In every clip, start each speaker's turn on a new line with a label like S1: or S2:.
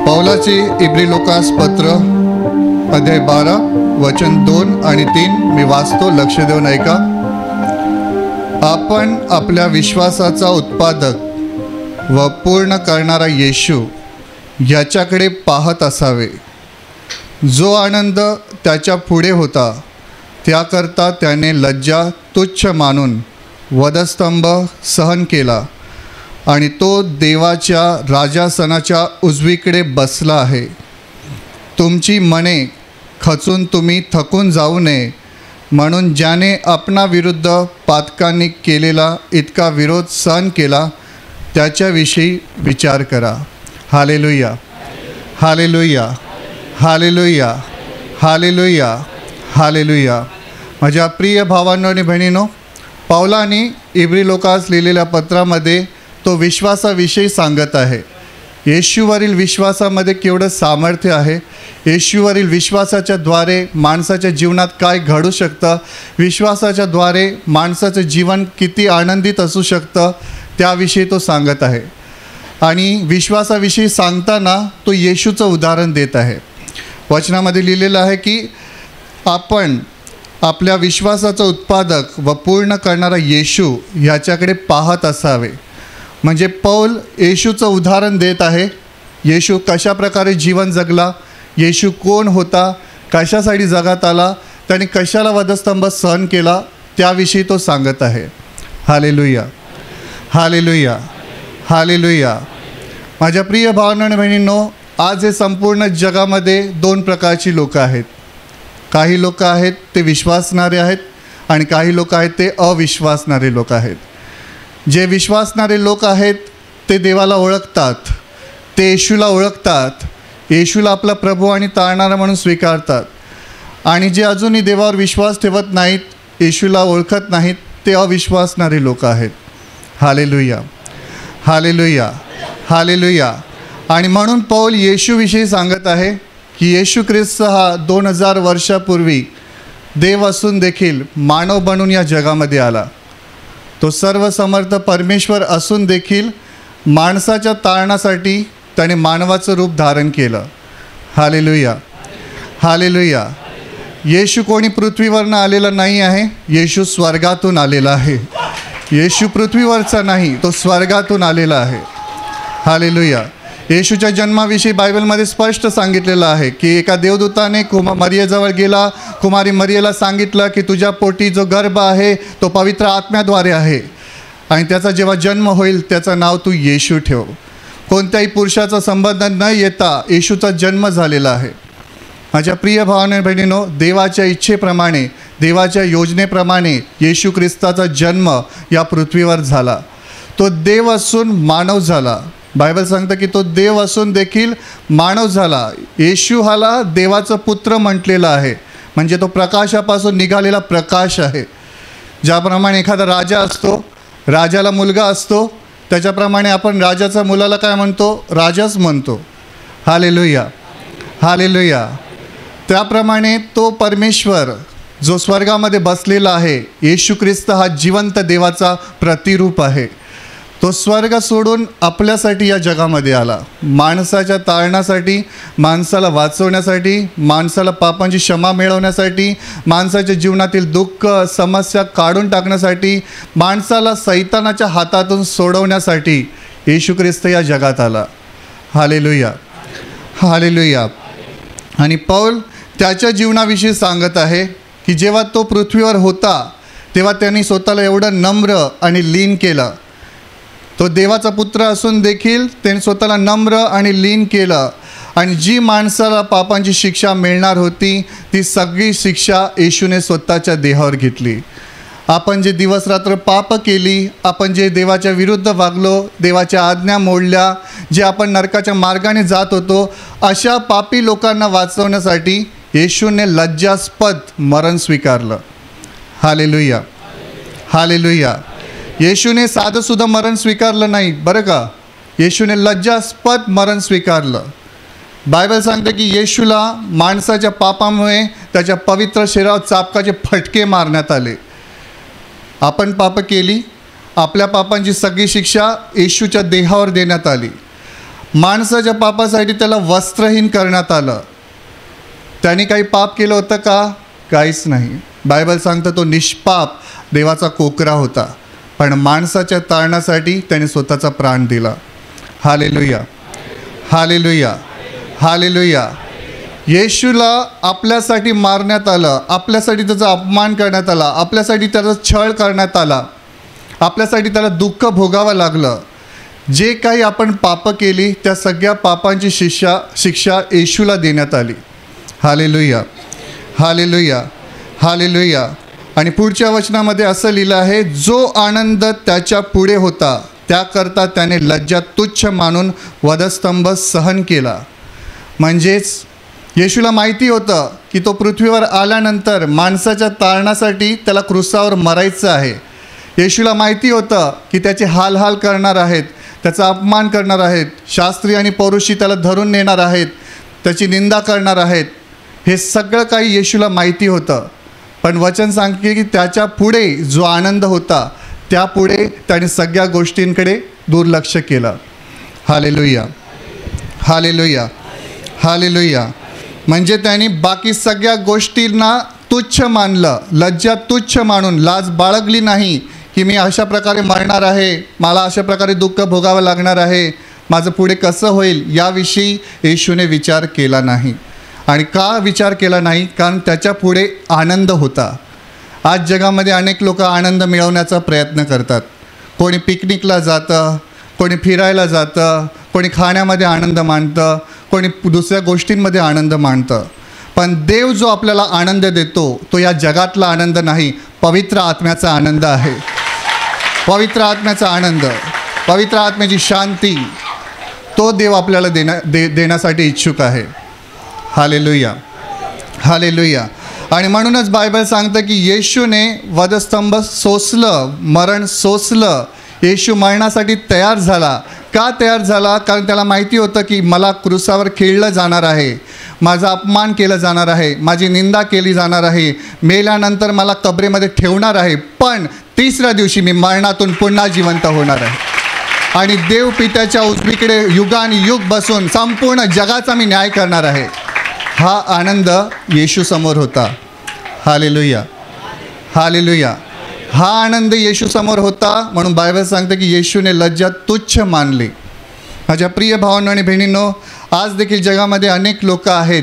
S1: पौलाचे इब्री Lucas पत्र अध्याय 12 वचन 2 आणि 3 मी वाचतो, लक्ष देऊन ऐका. आपण आपल्या विश्वासाचा उत्पादक व पूर्ण करणारा येशू याच्याकडे पाहत असावे. जो आनंद त्याच्या पुढे होता त्याकरता त्याने लज्जा तुच्छ मानून वधस्तंभ सहन केला आणि तो देवाच्या राजासनाच्या उजवीकडे बसला आहे. तुमची मने खचून तुम्ही थकून जाऊ नये म्हणून ज्याने आपणाविरुद्ध पातकांनी केलेला इतका विरोध सहन केला त्याच्याविषयी विचार करा. Hallelujah, hallelujah, hallelujah, hallelujah, hallelujah. माझ्या प्रिय भावांनो आणि बहिणींनो, पौलाने इब्री लोकास लिहिलेल्या पत्रामध्ये तो विश्वासाविषयी सांगत आहे. येशूवरील विश्वासामध्ये केवढं सामर्थ्य आहे, येशूवरील विश्वासाच्या द्वारे माणसाच्या जीवनात काय घडू शकतं, विश्वासाच्या द्वारे माणसाचं जीवन किती आनंदित असू शकतं त्याविषयी तो सांगत आहे. आणि विश्वासाविषयी सांगताना तो येशूचं उदाहरण देत आहे. वचनामध्ये लिहिलेलं आहे की आपण आपल्या विश्वासाचं उत्पादक व पूर्ण करणारा येशू ह्याच्याकडे पाहत असावे. म्हणजे पौल येशूचं उदाहरण देत आहे. येशू कशा प्रकारे जीवन जगला, येशू कोण होता, कशासाठी जगात आला, त्याने कशाला वधस्तंभ सहन केला त्याविषयी तो सांगत आहे. Hallelujah, hallelujah, hallelujah. माझ्या प्रिय भावांनो आणि बहिणींनो, आज हे संपूर्ण जगामध्ये 2 प्रकारची लोकं आहेत. काही लोक आहेत ते विश्वासणारे आहेत आणि काही लोक आहेत ते अविश्वासणारे लोक आहेत. जे विश्वासणारे लोक आहेत ते देवाला ओळखतात, ते येशूला ओळखतात, येशूला आपला प्रभू आणि तारणारा म्हणून स्वीकारतात. आणि जे अजूनही देवावर विश्वास ठेवत नाहीत, येशूला ओळखत नाहीत, ते अविश्वासणारे लोक आहेत. Hallelujah, hallelujah, hallelujah. आणि म्हणून पौल येशूविषयी सांगत आहे की येशू ख्रिस्त हा 2000 वर्षापूर्वी देव असून देखील मानव बनून या जगामध्ये आला. तो सर्वसमर्थ परमेश्वर असून देखील माणसाच्या तारणासाठी त्याने मानवाचं रूप धारण केलं. Hallelujah, hallelujah. येशू कोणी पृथ्वीवरनं आलेला नाही आहे, येशू स्वर्गातून आलेला आहे. येशू पृथ्वीवरचा नाही, तो स्वर्गातून आलेला आहे. हालेलुया. येशूच्या जन्माविषयी बायबलमध्ये स्पष्ट सांगितलेलं आहे की एका देवदूताने मरियेजवळ गेला, कुमारी मरियेला सांगितलं की तुझ्या पोटी जो गर्भ आहे तो पवित्र आत्म्याद्वारे आहे आणि त्याचा जेव्हा जन्म होईल त्याचं नाव तू येशू ठेव. कोणत्याही पुरुषाचा संबंध न येता येशूचा जन्म झालेला आहे. माझ्या प्रिय भावांनो बहिणींनो, देवाच्या इच्छेप्रमाणे, देवाच्या योजनेप्रमाणे येशू ख्रिस्ताचा जन्म या पृथ्वीवर झाला. तो देव असून मानव झाला. बायबल सांगतं की तो देव असून देखील मानव झाला. येशू हाला देवाचं पुत्र म्हटलेलं आहे, म्हणजे तो प्रकाशापासून निघालेला प्रकाश आहे. ज्याप्रमाणे एखादा राजा असतो, राजाला मुलगा असतो, त्याच्याप्रमाणे आपण राजाच्या मुलाला काय म्हणतो, राजाच म्हणतो. Hallelujah, hallelujah. त्याप्रमाणे तो परमेश्वर जो स्वर्गामध्ये बसलेला आहे, येशू ख्रिस्त हा जिवंत देवाचा प्रतिरूप आहे. तो स्वर्ग सोडून आपल्यासाठी या जगामध्ये आला, माणसाच्या तारणासाठी, माणसाला वाचवण्यासाठी, माणसाला पापांची क्षमा मिळवण्यासाठी, माणसाच्या जीवनातील दुःख समस्या काढून टाकण्यासाठी, माणसाला सैतानाच्या हातातून सोडवण्यासाठी येशू ख्रिस्त या जगात आला. Hallelujah, hallelujah. आणि पौल त्याच्या जीवनाविषयी सांगत आहे की जेव्हा तो पृथ्वीवर होता तेव्हा त्यांनी स्वतःला एवढं नम्र आणि लीन केलं. तो देवाचा पुत्र असून देखील त्याने स्वतःला नम्र आणि लीन केलं आणि जी माणसाला पापांची शिक्षा मिळणार होती ती सगळी शिक्षा येशूने स्वतःच्या देहावर घेतली. आपण जे दिवसरात्र पाप केली, आपण जे देवाच्या विरुद्ध वागलो, देवाच्या आज्ञा मोडल्या, जे आपण नरकाच्या मार्गाने जात होतो, अशा पापी लोकांना वाचवण्यासाठी येशूने लज्जास्पद मरण स्वीकारलं. Hallelujah, hallelujah. येशूने साधंसुद्धा मरण स्वीकारलं नाही बरं का. येशूने लज्जास्पद मरण स्वीकारलं. बायबल सांगते की येशूला माणसाच्या पापामुळे त्याच्या पवित्र शरीरावर चाबकाचे फटके मारण्यात आले. आपण पाप केली, आपल्या पापांची सगळी शिक्षा येशूच्या देहावर देण्यात आली. माणसाच्या पापासाठी त्याला वस्त्रहीन करण्यात आलं. त्याने काही पाप केलं होतं का? काहीच नाही. बायबल सांगतं तो निष्पाप देवाचा कोकरा होता, पण माणसाच्या तारणासाठी त्याने स्वतःचा प्राण दिला. Hallelujah, hallelujah, hallelujah. येशूला आपल्यासाठी मारण्यात आलं, आपल्यासाठी त्याचा अपमान करण्यात आला, आपल्यासाठी त्याचा छळ करण्यात आला, आपल्यासाठी त्याला दुःख भोगावं लागलं. जे काही आपण पापं केली त्या सगळ्या पापांची शिक्षा येशूला देण्यात आली. Hallelujah, hallelujah, hallelujah. आणि पुढच्या वचनामध्ये असं लिहिलं आहे, जो आनंद त्याच्या पुढे होता त्याकरता त्याने लज्जा तुच्छ मानून वधस्तंभ सहन केला. म्हणजेच येशूला माहिती होतं की तो पृथ्वीवर आल्यानंतर माणसाच्या तारणासाठी त्याला क्रूसावर मरायचं आहे. येशूला माहिती होतं की त्याचे हाल करणार आहेत, त्याचा अपमान करणार आहेत, शास्त्री आणि पौरुषी त्याला धरून नेणार आहेत, त्याची निंदा करणार आहेत. हे सगळं काही येशूला माहिती होतं. पण वचन सांगते की त्याच्या पुढे जो आनंद होता त्यापुढे त्याने सगळ्या गोष्टींकडे दुर्लक्ष केलं. Hallelujah, hallelujah, hallelujah. म्हणजे त्यांनी बाकी सगळ्या गोष्टींना तुच्छ मानलं. लज्जा तुच्छ मानून लाज बाळगली नाही की मी अशा प्रकारे मरणार आहे, मला अशा प्रकारे दुःख भोगावं लागणार आहे, माझं पुढे कसं होईल याविषयी येशूने विचार केला नाही. आणि का विचार केला नाही? कारण त्याच्या पुढे आनंद होता. आज जगामध्ये अनेक लोक आनंद मिळवण्याचा प्रयत्न करतात. कोणी पिकनिकला जातं, कोणी फिरायला जातं, कोणी खाण्यामध्ये आनंद मानतं, कोणी दुसऱ्या गोष्टींमध्ये आनंद मानतं. पण देव जो आपल्याला आनंद देतो तो या जगातला आनंद नाही, पवित्र आत्म्याचा आनंद आहे. पवित्र आत्म्याचा आनंद, पवित्र आत्म्याची शांती, तो देव आपल्याला देण्यासाठी इच्छुक आहे. Hallelujah, hallelujah. आणि म्हणूनच बायबल सांगतं की येशूने वधस्तंभ सोसलं, मरण सोसलं. येशू मरणासाठी तयार झाला. का तयार झाला? कारण त्याला माहिती होतं की मला क्रूसावर खेळलं जाणार आहे, माझा अपमान केलं जाणार आहे, माझी निंदा केली जाणार आहे, मेल्यानंतर मला कबरेमध्ये ठेवणार आहे, पण तिसऱ्या दिवशी मी मरणातून पुन्हा जिवंत होणार आहे आणि देव पित्याच्या उजवीकडे युगानुयुग बसून संपूर्ण जगाचा मी न्याय करणार आहे. हा आनंद येशूसमोर होता. Hallelujah, hallelujah. हा आनंद येशूसमोर होता. म्हणून बायबल सांगते की येशूने लज्जा तुच्छ मानली. माझ्या प्रिय भावांनो आणि बहिणींनो, आज देखील जगामध्ये अनेक लोक आहेत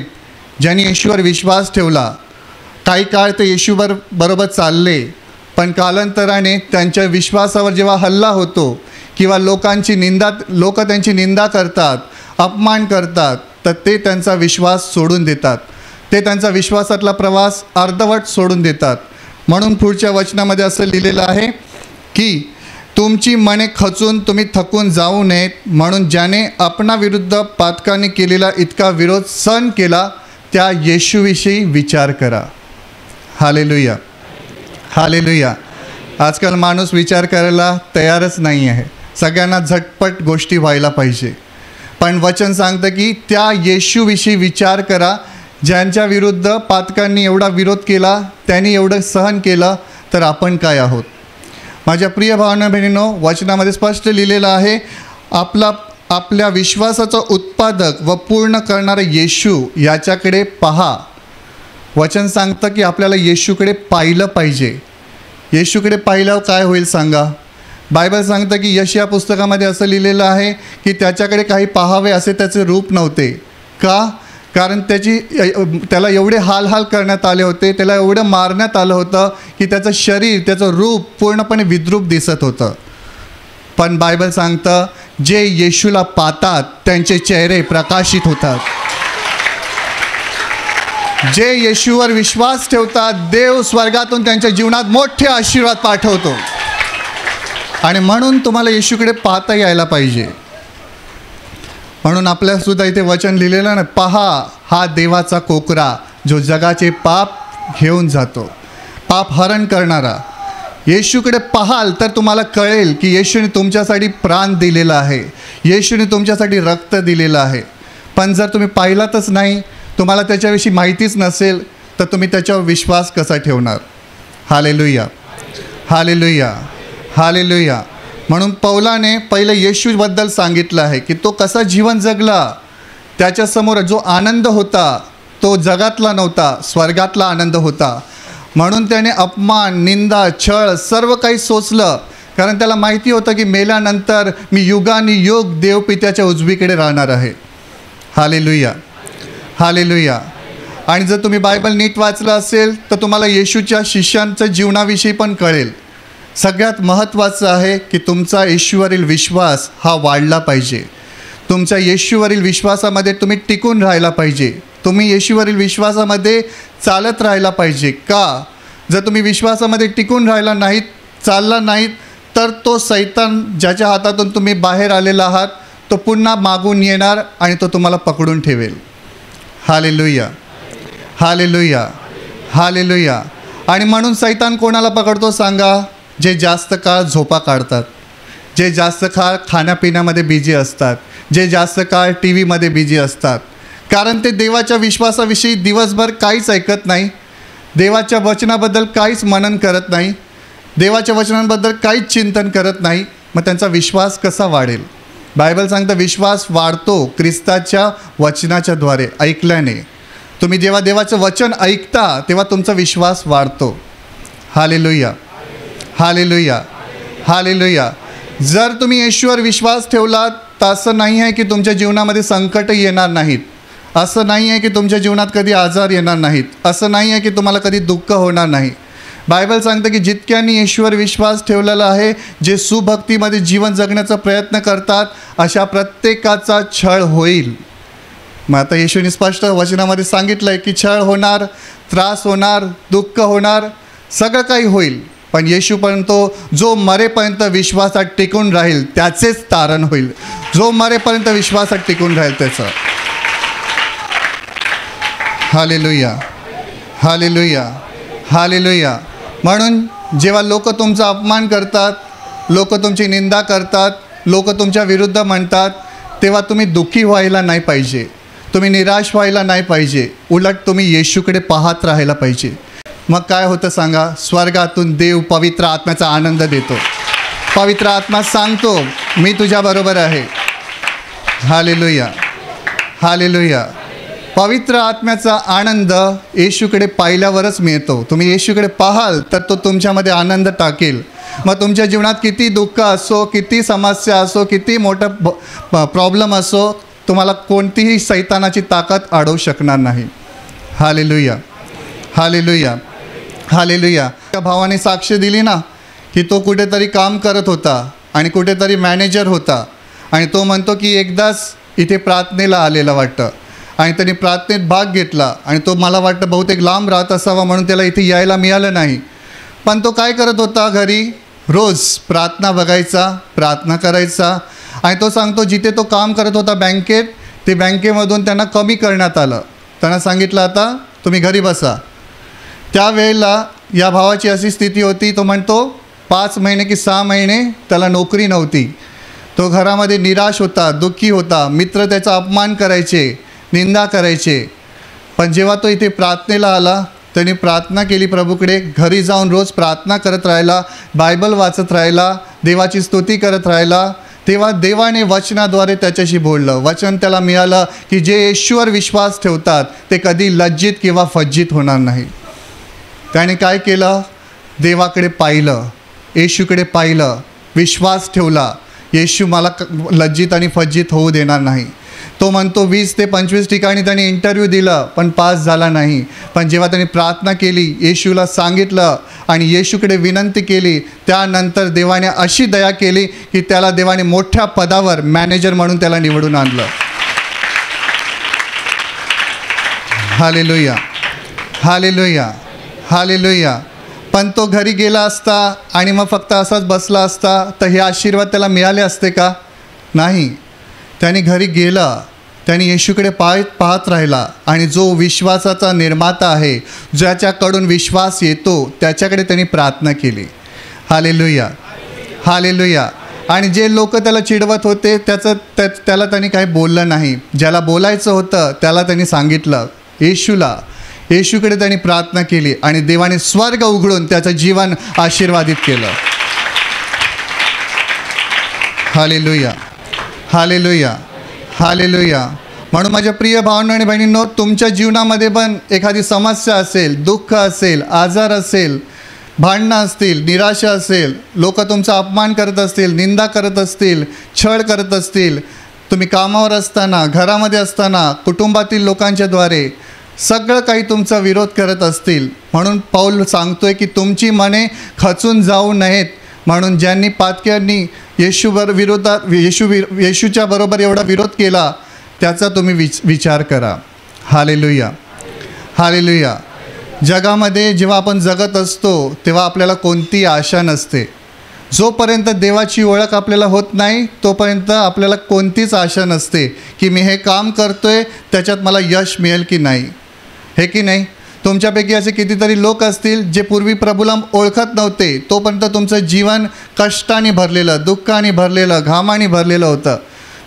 S1: ज्यांनी येशूवर विश्वास ठेवला. काही काळ ते येशूबरोबर चालले, पण कालांतराने त्यांच्या विश्वासावर जेव्हा हल्ला होतो किंवा लोक त्यांची निंदा करतात, अपमान करतात, तर ते त्यांचा विश्वास सोडून देतात. ते त्यांचा विश्वासातला प्रवास अर्धवट सोडून देतात. म्हणून पुढच्या वचनामध्ये असं लिहिलेलं आहे की तुमची मने खचून तुम्ही थकून जाऊ नयेत, म्हणून ज्याने आपणाविरुद्ध पातकाने केलेला इतका विरोध सहन केला त्या येशूविषयी विचार करा. Hallelujah, hallelujah. आजकाल माणूस विचार करायला तयारच नाही आहे. सगळ्यांना झटपट गोष्टी व्हायला पाहिजे. पण वचन सांगतं की त्या येशूविषयी विचार करा ज्यांच्या विरुद्ध पातकांनी एवढा विरोध केला, त्यांनी एवढं सहन केलं, तर आपण काय आहोत? माझ्या प्रिय भावांनो बहिणींनो, वचनामध्ये स्पष्ट लिहिलेलं आहे, आपल्या विश्वासाचा उत्पादक व पूर्ण करणारा येशू याच्याकडे पहा. वचन सांगतं की आपल्याला येशूकडे पाहिलं पाहिजे. येशूकडे पाहिल्यावर काय होईल सांगा? बायबल सांगतं की यशया पुस्तकामध्ये असं लिहिलेलं आहे की त्याच्याकडे काही पाहावे असे त्याचे रूप नव्हते. का? कारण त्याला एवढे हाल करण्यात आले होते, त्याला एवढं मारण्यात आलं होतं की त्याचं शरीर, त्याचं रूप पूर्णपणे विद्रूप दिसत होतं. पण बायबल सांगतं जे येशूला पाहतात त्यांचे चेहरे प्रकाशित होतात. जे येशूवर विश्वास ठेवतात, देव स्वर्गातून त्यांच्या जीवनात मोठे आशीर्वाद पाठवतो. आणि म्हणून तुम्हाला येशूकडे पाहता यायला पाहिजे. म्हणून आपल्यासुद्धा इथे वचन लिहिलेलं ना, पहा हा देवाचा कोकरा जो जगाचे पाप घेऊन जातो. पापहरण करणारा. येशूकडे पाहाल तर तुम्हाला कळेल की येशूने तुमच्यासाठी प्राण दिलेला आहे, येशूने तुमच्यासाठी रक्त दिलेलं आहे. पण जर तुम्ही पाहिलातच नाही, तुम्हाला त्याच्याविषयी माहितीच नसेल, तर तुम्ही त्याच्यावर विश्वास कसा ठेवणार? Hallelujah, hallelujah, hallelujah. म्हणून पौलाने पहिलं येशूबद्दल सांगितलं आहे की तो कसा जीवन जगला. त्याच्यासमोर जो आनंद होता तो जगातला नव्हता, स्वर्गातला आनंद होता. म्हणून त्याने अपमान, निंदा, छळ सर्व काही सोसलं, कारण त्याला माहिती होतं की मेल्यानंतर मी युगानुयुग देवपित्याच्या उजवीकडे राहणार आहे. Hallelujah, hallelujah. आणि जर तुम्ही बायबल नीट वाचलं असेल तर तुम्हाला येशूच्या शिष्यांच्या जीवनाविषयी पण कळेल. सगळ्यात महत्त्वाचं आहे की तुमचा येशूवरील विश्वास हा वाढला पाहिजे. तुमच्या येशूवरील विश्वासामध्ये तुम्ही टिकून राहायला पाहिजे. तुम्ही येशूवरील विश्वासामध्ये चालत राहायला पाहिजे. का? जर तुम्ही विश्वासामध्ये टिकून राहिला नाहीत, चालला नाहीत, तर तो सैतान ज्याच्या हातातून तुम्ही बाहेर आलेला आहात तो पुन्हा मागून येणार आणि तो तुम्हाला पकडून ठेवेल. Hallelujah, hallelujah, hallelujah. आणि म्हणून सैतान कोणाला पकडतो सांगा? जे जास्त काळ झोपा काढतात, जे जास्त काळ खाण्यापिण्यामध्ये बिझी असतात, जे जास्त काळ टी व्हीमध्ये बिझी असतात. कारण ते देवाच्या विश्वासाविषयी दिवसभर काहीच ऐकत नाही, देवाच्या वचनाबद्दल काहीच मनन करत नाही, देवाच्या वचनांबद्दल काहीच चिंतन करत नाही. मग त्यांचा विश्वास कसा वाढेल? बायबल सांगतं विश्वास वाढतो ख्रिस्ताच्या वचनाच्याद्वारे, ऐकल्याने. तुम्ही जेव्हा देवाचं वचन ऐकता तेव्हा तुमचा विश्वास वाढतो. Hallelujah, hallelujah, hallelujah. जर तुम्ही येशूवर विश्वास ठेवलात तर असं नाही आहे की तुमच्या जीवनामध्ये संकट येणार नाहीत, असं नाही आहे की तुमच्या जीवनात कधी आजार येणार नाहीत, असं नाही आहे की तुम्हाला कधी दुःख होणार नाही. बायबल सांगतं की जितक्यांनी येशूवर विश्वास ठेवलेला आहे, जे सुभक्तीमध्ये जीवन जगण्याचा प्रयत्न करतात, अशा प्रत्येकाचा छळ होईल. मग आता येशूने स्पष्ट वचनामध्ये सांगितलं आहे की छळ होणार, त्रास होणार, दुःख होणार, सगळं काही होईल. पण येशूपर्यंत जो मरेपर्यंत विश्वासात टिकून राहील त्याचेच तारण होईल. जो मरेपर्यंत विश्वासात टिकून राहील त्याचं. Hallelujah, hallelujah, hallelujah. म्हणून जेव्हा लोक तुमचा अपमान करतात, लोक तुमची निंदा करतात, लोक तुमच्या विरुद्ध म्हणतात, तेव्हा तुम्ही दुःखी व्हायला नाही पाहिजे, तुम्ही निराश व्हायला नाही पाहिजे. उलट तुम्ही येशूकडे पाहत राहायला पाहिजे. मग काय होतं सांगा? स्वर्गातून देव पवित्र आत्म्याचा आनंद देतो. पवित्र आत्मा सांगतो मी तुझ्याबरोबर आहे. Hallelujah, hallelujah. पवित्र आत्म्याचा आनंद येशूकडे पाहिल्यावरच मिळतो. तुम्ही येशूकडे पाहाल तर तो तुमच्यामध्ये आनंद टाकेल. मग तुमच्या जीवनात किती दुःख असो, किती समस्या असो, किती मोठं प्रॉब्लेम असो, तुम्हाला कोणतीही सैतानाची ताकद अडवू शकणार नाही. Hallelujah, hallelujah, hallelujah. त्या भावाने साक्ष दिली ना की तो कुठेतरी काम करत होता आणि कुठेतरी मॅनेजर होता, आणि तो म्हणतो की एकदाच इथे प्रार्थनेला आलेला वाटतं, आणि त्यांनी प्रार्थनेत भाग घेतला, आणि तो मला वाटतं बहुतेक लांब राहत असावा म्हणून त्याला इथे यायला मिळालं नाही. पण तो काय करत होता? घरी रोज प्रार्थना बघायचा, प्रार्थना करायचा. आणि तो सांगतो जिथे तो काम करत होता बँकेत, ते बँकेमधून त्यांना कमी करण्यात आलं. त्यांना सांगितलं आता तुम्ही घरी बसा. त्यावेळेला या भावाची अशी स्थिती होती, तो म्हणतो 5 महिने की 6 महिने त्याला नोकरी नव्हती. तो घरामध्ये निराश होता, दुःखी होता, मित्र त्याचा अपमान करायचे, निंदा करायचे. पण जेव्हा तो इथे प्रार्थनेला आला, त्याने प्रार्थना केली प्रभूकडे, घरी जाऊन रोज प्रार्थना करत राहिला, बायबल वाचत राहिला, देवाची स्तुती करत राहिला, तेव्हा देवाने वचनाद्वारे त्याच्याशी बोललं. वचन त्याला मिळालं की जे येशूवर विश्वास ठेवतात ते कधी लज्जित किंवा फज्जित होणार नाही. त्याने काय केलं? देवाकडे पाहिलं, येशूकडे पाहिलं, विश्वास ठेवला. येशू मला लज्जित आणि फज्जित होऊ देणार नाही. तो म्हणतो 20 ते 25 ठिकाणी त्याने इंटरव्ह्यू दिलं पण पास झाला नाही. पण जेव्हा त्याने प्रार्थना केली, येशूला सांगितलं आणि येशूकडे विनंती केली, त्यानंतर देवाने अशी दया केली की त्याला देवाने मोठ्या पदावर मॅनेजर म्हणून त्याला निवडून आणलं. Hallelujah, hallelujah, hallelujah. पण तो घरी गेला असता आणि मग फक्त असाच बसला असता तर हे आशीर्वाद त्याला मिळाले असते का? नाही. त्याने घरी गेला, त्यांनी येशूकडे पाहत राहिला आणि जो विश्वासाचा निर्माता आहे, ज्याच्याकडून विश्वास येतो, त्याच्याकडे त्यांनी प्रार्थना केली. Hallelujah, hallelujah. आणि जे लोक त्याला चिडवत होते त्याला त्यांनी काही बोललं नाही. ज्याला बोलायचं होतं त्याला त्यांनी सांगितलं, येशूकडे त्यांनी प्रार्थना केली आणि देवाने स्वर्ग उघडून त्याचं जीवन आशीर्वादित केलं. Hallelujah, hallelujah, hallelujah. म्हणून माझ्या प्रिय भावांनो आणि बहिणींनो, तुमच्या जीवनामध्ये पण एखादी समस्या असेल, दुःख असेल, आजार असेल, भांडणं असतील, निराशा असेल, लोक तुमचा अपमान करत असतील, निंदा करत असतील, छळ करत असतील, तुम्ही कामावर असताना, घरामध्ये असताना, कुटुंबातील लोकांच्याद्वारे सगळं काही तुमचा विरोध करत असतील, म्हणून पौल सांगतोय की तुमची मने खचून जाऊ नयेत. म्हणून ज्यांनी पातक्यांनी येशूच्या बरोबर एवढा विरोध केला त्याचा तुम्ही विचार करा. Hallelujah, hallelujah. जगामध्ये जेव्हा आपण जगत असतो तेव्हा आपल्याला कोणतीही आशा नसते. जोपर्यंत देवाची ओळख आपल्याला होत नाही तोपर्यंत आपल्याला कोणतीच आशा नसते की मी हे काम करतोय त्याच्यात मला यश मिळेल की नाही, हे की नाही. तुमच्यापैकी असे कितीतरी लोक असतील जे पूर्वी प्रभूला ओळखत नव्हते, तोपर्यंत तुमचं जीवन कष्टाने भरलेलं, दुःखाने भरलेलं, घामाने भरलेलं होतं.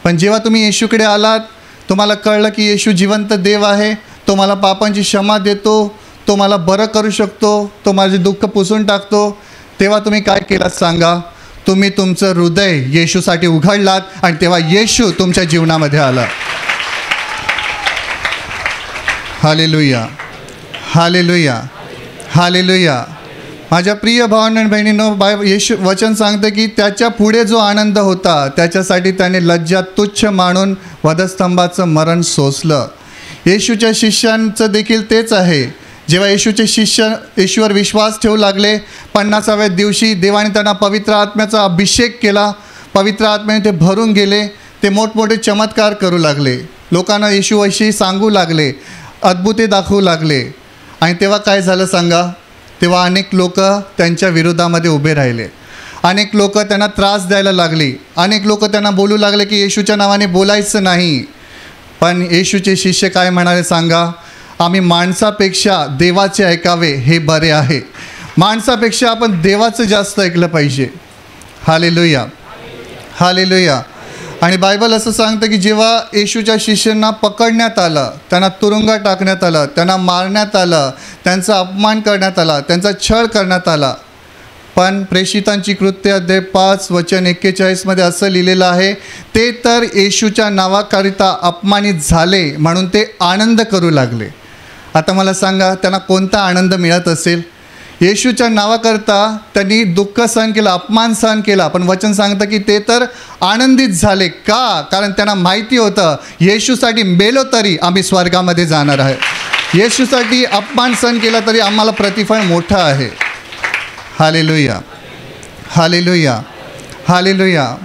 S1: पण जेव्हा तुम्ही येशूकडे आलात, तुम्हाला कळलं की येशू जिवंत देव आहे, तो मला पापांची क्षमा देतो, तो मला बरं करू शकतो, तो माझे दुःख पुसून टाकतो, तेव्हा तुम्ही काय केलात सांगा? तुम्ही तुमचं हृदय येशूसाठी उघडलात आणि तेव्हा येशू तुमच्या जीवनामध्ये आला. Hallelujah, hallelujah, hallelujah. माझ्या प्रिय भावांनो आणि बहिणींनो, येशू वचन सांगते की त्याच्या पुढे जो आनंद होता त्याच्यासाठी त्याने लज्जा तुच्छ मानून वधस्तंभाचं मरण सोसलं. येशूच्या शिष्यांचं देखील तेच आहे. जेव्हा येशूचे शिष्य येशूवर विश्वास ठेवू लागले, 50व्या दिवशी देवाने त्यांना पवित्र आत्म्याचा अभिषेक केला. पवित्र आत्म्याने ते भरून गेले. ते मोठमोठे चमत्कार करू लागले, लोकांना येशूविषयी सांगू लागले, अद्भुते दाखवू लागले. आणि तेव्हा काय झालं सांगा? तेव्हा अनेक लोक त्यांच्या विरोधामध्ये उभे राहिले. अनेक लोक त्यांना त्रास द्यायला लागली. अनेक लोक त्यांना बोलू लागले की येशूच्या नावाने बोलायचं नाही. पण येशूचे शिष्य काय म्हणाले सांगा? आम्ही माणसापेक्षा देवाचे ऐकावे हे बरे आहे. माणसापेक्षा आपण देवाचं जास्त ऐकलं पाहिजे. Hallelujah, hallelujah. आणि बायबल असं सांगतं की जेव्हा येशूच्या शिष्यांना पकडण्यात आलं, त्यांना तुरुंगात टाकण्यात आलं, त्यांना मारण्यात आलं, त्यांचा अपमान करण्यात आला, त्यांचा छळ करण्यात आला, पण प्रेषितांची कृत्य अध्याय 5 वचन 41 असं लिहिलेलं आहे, ते तर येशूच्या नावाकरिता अपमानित झाले म्हणून ते आनंद करू लागले. आता मला सांगा, त्यांना कोणता आनंद मिळत असेल? येशूच्या नावाकरता त्यांनी दुःख सहन केलं, अपमान सहन केला, पण वचन सांगतं की ते तर आनंदित झाले. का? कारण त्यांना माहिती होतं येशूसाठी मेलो तरी आम्ही स्वर्गामध्ये जाणार आहे. येशूसाठी अपमान सहन केला तरी आम्हाला प्रतिफळ मोठं आहे. Hallelujah, hallelujah, hallelujah.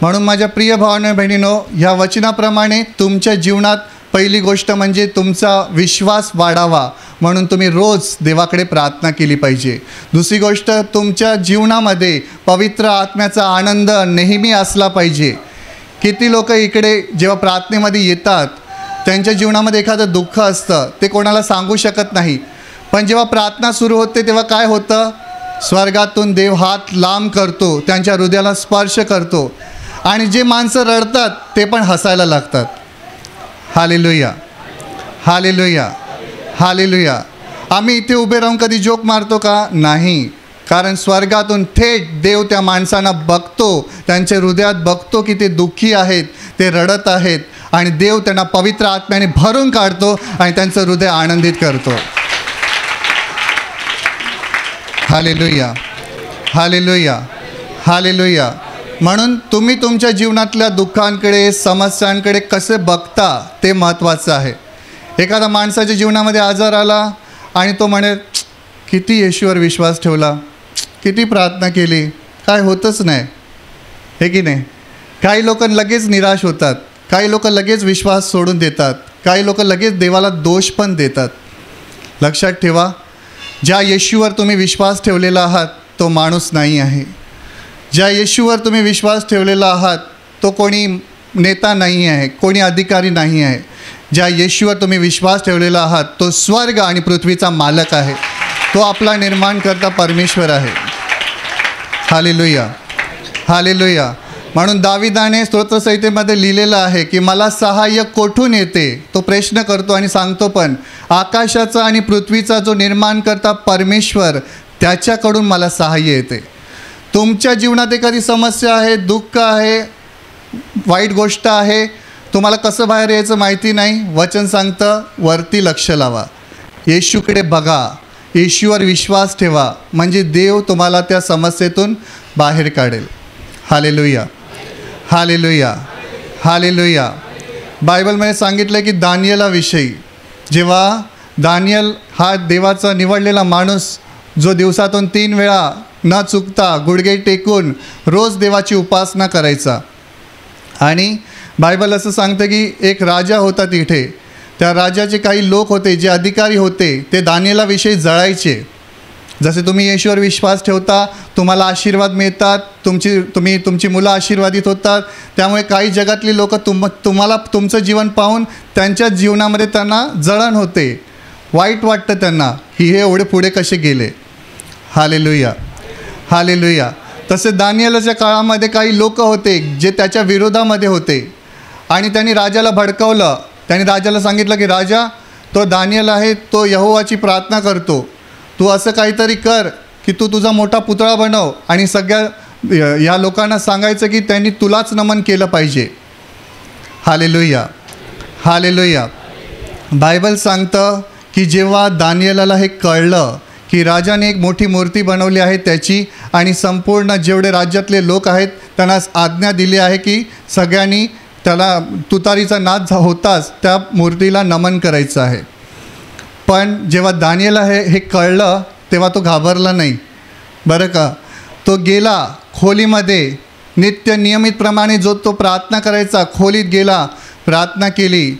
S1: म्हणून माझ्या प्रिय भावांनो बहिणींनो, ह्या वचनाप्रमाणे तुमच्या जीवनात पहिली गोष्ट म्हणजे तुमचा विश्वास वाढावा म्हणून तुम्ही रोज देवाकडे प्रार्थना केली पाहिजे. दुसरी गोष्ट, तुमच्या जीवनामध्ये पवित्र आत्म्याचा आनंद नेहमी असला पाहिजे. किती लोक इकडे जेव्हा प्रार्थनेमध्ये येतात त्यांच्या जीवनामध्ये एखादं दुःख असतं, ते कोणाला सांगू शकत नाही, पण जेव्हा प्रार्थना सुरू होते तेव्हा काय होतं? स्वर्गातून देव हात लांब करतो, त्यांच्या हृदयाला स्पर्श करतो आणि जे माणसं रडतात ते पण हसायला लागतात. Hallelujah, hallelujah, hallelujah. आम्ही इथे उभे राहून कधी जोक मारतो का? नाही. कारण स्वर्गातून थेट देव त्या माणसांना बघतो, त्यांच्या हृदयात बघतो की ते दुःखी आहेत, ते रडत आहेत, आणि देव त्यांना पवित्र आत्म्याने भरून काढतो आणि त्यांचं हृदय आनंदित करतो. Hallelujah, hallelujah, hallelujah. म्हणून तुम्ही तुमच्या जीवनातल्या दुःखांकडे, समस्यांकडे कसे बघता ते महत्त्वाचं आहे. एखादा माणसाच्या जीवनामध्ये आजार आला आणि तो म्हणेल, किती येशूवर विश्वास ठेवला, किती प्रार्थना केली, काय होतच नाही, हे की नाही. काही लोक लगेच निराश होतात, काही लोक लगेच विश्वास सोडून देतात, काही लोक लगेच देवाला दोष पण देतात. लक्षात ठेवा, ज्या येशूवर तुम्ही विश्वास ठेवलेला आहात तो माणूस नाही आहे. ज्या येशूवर तुम्ही विश्वास ठेवलेला आहात तो कोणी नेता नाही आहे, कोणी अधिकारी नाही आहे. ज्या येशूवर तुम्ही विश्वास ठेवलेला आहात तो स्वर्ग आणि पृथ्वीचा मालक आहे. तो आपला निर्माणकर्ता परमेश्वर आहे. Hallelujah, hallelujah. म्हणून दाविदाने स्तोत्रसंहितेमध्ये लिहिलेलं आहे की मला सहाय्य कोठून येते. तो प्रश्न करतो आणि सांगतो पण आकाशाचा आणि पृथ्वीचा जो निर्माणकर्ता परमेश्वर त्याच्याकडून मला सहाय्य येते. तुमच्या जीवनात एखादी समस्या आहे, दुःख आहे, वाईट गोष्ट आहे, तुम्हाला कसं बाहेर यायचं माहिती नाही, वचन सांगतं वरती लक्ष लावा, येशूकडे बघा, येशूवर विश्वास ठेवा, म्हणजे देव तुम्हाला त्या समस्येतून बाहेर काढेल. Hallelujah, hallelujah, hallelujah. बायबलमध्ये सांगितलं की दानियेलाविषयी, जेव्हा दानियल हा देवाचा निवडलेला माणूस जो दिवसातून 3 वेळा न चुकता गुडघे टेकून रोज देवाची उपासना करायचा. आणि बायबल असं सांगतं की एक राजा होता तिथे. त्या राजाचे काही लोक होते, जे अधिकारी होते, ते दानियेलाविषयी जळायचे. जसे तुम्ही येशूवर विश्वास ठेवता तुम्हाला आशीर्वाद मिळतात, तुमची मुलं आशीर्वादित होतात, त्यामुळे काही जगातली लोक तुम्हाला तुमचं जीवन पाहून त्यांच्या जीवनामध्ये त्यांना जळण होते, वाईट वाटतं त्यांना की हे एवढे पुढे कसे गेले. Hallelujah, hallelujah. तसे दानियेलाच्या काळामध्ये काही लोक होते जे त्याच्या विरोधामध्ये होते आणि त्यांनी राजाला भडकवलं. त्यांनी राजाला सांगितलं की राजा, तो दानियल आहे, तो यहोवाची प्रार्थना करतो, तू असं काहीतरी कर की तू तुझा मोठा पुतळा बनव आणि सगळ्या या लोकांना सांगायचं की त्यांनी तुलाच नमन केलं पाहिजे. Hallelujah, hallelujah. बायबल सांगतं की जेव्हा दानियेलाला हे कळलं की राजाने एक मोठी मूर्ती बनवली आहे त्याची, आणि संपूर्ण जेवढे राज्यातले लोक आहेत त्यांना आज्ञा दिली आहे की सगळ्यांनी त्याला तुतारीचा नाद होताच त्या मूर्तीला नमन करायचं आहे. पण जेव्हा दानियेला हे कळलं तेव्हा तो घाबरला नाही, बरं का. तो गेला खोलीमध्ये, नियमितप्रमाणे जो तो प्रार्थना करायचा, खोलीत गेला, प्रार्थना केली.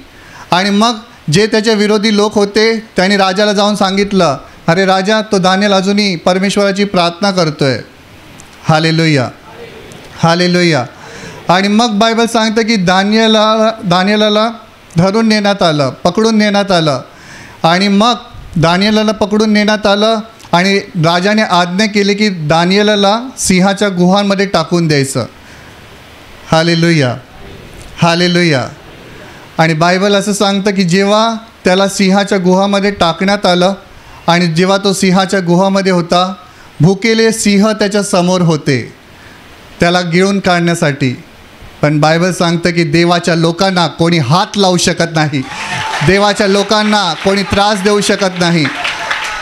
S1: आणि मग जे त्याचे विरोधी लोक होते त्यांनी राजाला जाऊन सांगितलं, अरे राजा, तो दानियल अजूनही परमेश्वराची प्रार्थना करतोय. Hallelujah, hallelujah. आणि मग बायबल सांगतं की दानियेलाला धरून नेण्यात आलं, पकडून नेण्यात आलं. आणि मग दानियेलाला पकडून नेण्यात आलं आणि राजाने आज्ञा केली की दानियेलाला सिंहाच्या गुहांमध्ये टाकून द्यायचं. Hallelujah, hallelujah. आणि बायबल असं सांगतं की जेव्हा त्याला सिंहाच्या गुहामध्ये टाकण्यात आलं आणि जेव्हा तो सिंहाच्या गुहामध्ये होता, भुकेले सिंह त्याच्या समोर होते त्याला गिळून काढण्यासाठी. पण बायबल सांगतं की देवाच्या लोकांना कोणी हात लावू शकत नाही, देवाच्या लोकांना कोणी त्रास देऊ शकत नाही.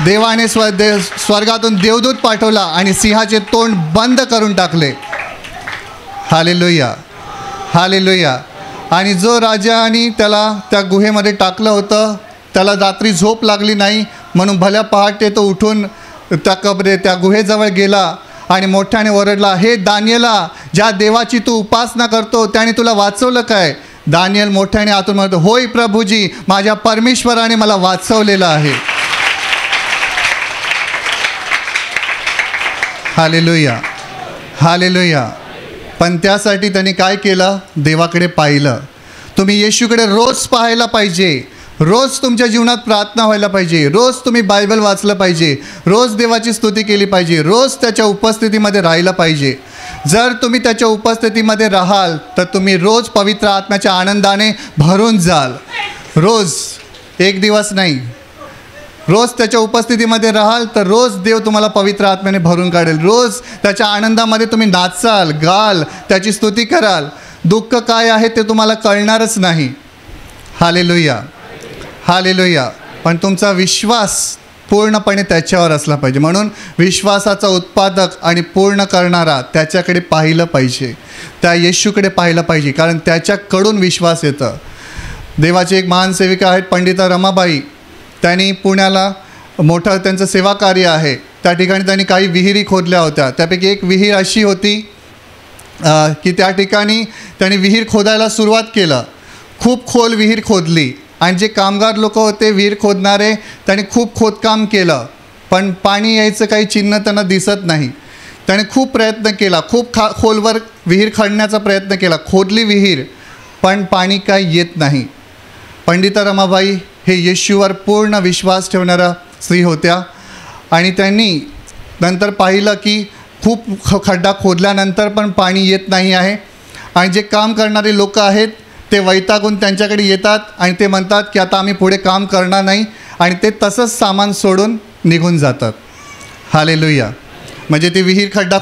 S1: देवाने स्वर्गातून देवदूत पाठवला आणि सिंहाचे तोंड बंद करून टाकले. Hallelujah, hallelujah. आणि जो राजाने त्याला त्या गुहेमध्ये टाकलं होतं त्याला रात्री झोप लागली नाही, म्हणून भल्या पहाटे तो उठून त्या गुहेजवळ गेला आणि मोठ्याने ओरडला, हे दानियेला, ज्या देवाची तू उपासना करतो त्याने तुला वाचवलं काय? दानियल मोठ्याने आतून म्हणतो, होय प्रभूजी, माझ्या परमेश्वराने मला वाचवलेलं आहे. Hallelujah, hallelujah. पण त्यासाठी त्यांनी काय केलं? देवाकडे पाहिलं. तुम्ही येशूकडे रोज पाहायला पाहिजे, रोज तुमच्या जीवनात प्रार्थना व्हायला पाहिजे, रोज तुम्ही बायबल वाचलं पाहिजे, रोज देवाची स्तुती केली पाहिजे, रोज त्याच्या उपस्थितीमध्ये राहिलं पाहिजे. जर तुम्ही त्याच्या उपस्थितीमध्ये राहाल तर तुम्ही रोज पवित्र आत्म्याच्या आनंदाने भरून जाल. रोज, एक दिवस नाही, रोज त्याच्या उपस्थितीमध्ये राहाल तर रोज देव तुम्हाला पवित्र आत्म्याने भरून काढेल. रोज त्याच्या आनंदामध्ये तुम्ही नाचाल, गाल, त्याची स्तुती कराल. दुःख काय आहे ते तुम्हाला कळणारच नाही. Hallelujah, hallelujah. पण तुमचा विश्वास पूर्णपणे त्याच्यावर असला पाहिजे. म्हणून विश्वासाचा उत्पादक आणि पूर्ण करणारा त्याच्याकडे पाहिलं पाहिजे, त्या येशूकडे पाहिलं पाहिजे, कारण त्याच्याकडून विश्वास येतं. देवाचे एक महान सेविका आहेत पंडिता रमाबाई. त्यांनी पुण्याला मोठं त्यांचं सेवा कार्य आहे. त्या ठिकाणी त्यांनी काही विहिरी खोदल्या होत्या. त्यापैकी एक विहीर अशी होती की त्या ठिकाणी त्यांनी विहीर खोदायला सुरुवात केलं. खूप खोल विहीर खोदली आणि जे कामगार लोक होते विहीर खोदणारे, त्यांनी खूप खोदकाम केलं, पण पाणी यायचं काही चिन्ह त्यांना दिसत नाही. त्याने खूप प्रयत्न केला, खूप खोलवर विहीर खणण्याचा प्रयत्न केला, खोदली विहीर, पण पाणी काय येत नाही. पंडिता रमाबाई हे येशूवर पूर्ण विश्वास ठेवणाऱ्या स्त्री होत्या आणि त्यांनी नंतर पाहिलं की खूप खड्डा खोदल्यानंतर पण पाणी येत नाही आहे आणि जे काम करणारे लोक आहेत ते वैतागून त्यांच्याकडे येतात आणि ते म्हणतात की आता आम्ही पुढे काम करणार नाही आणि ते तसंच सामान सोडून निघून जातात. हालेलुया. म्हणजे ते विहीर खड्डा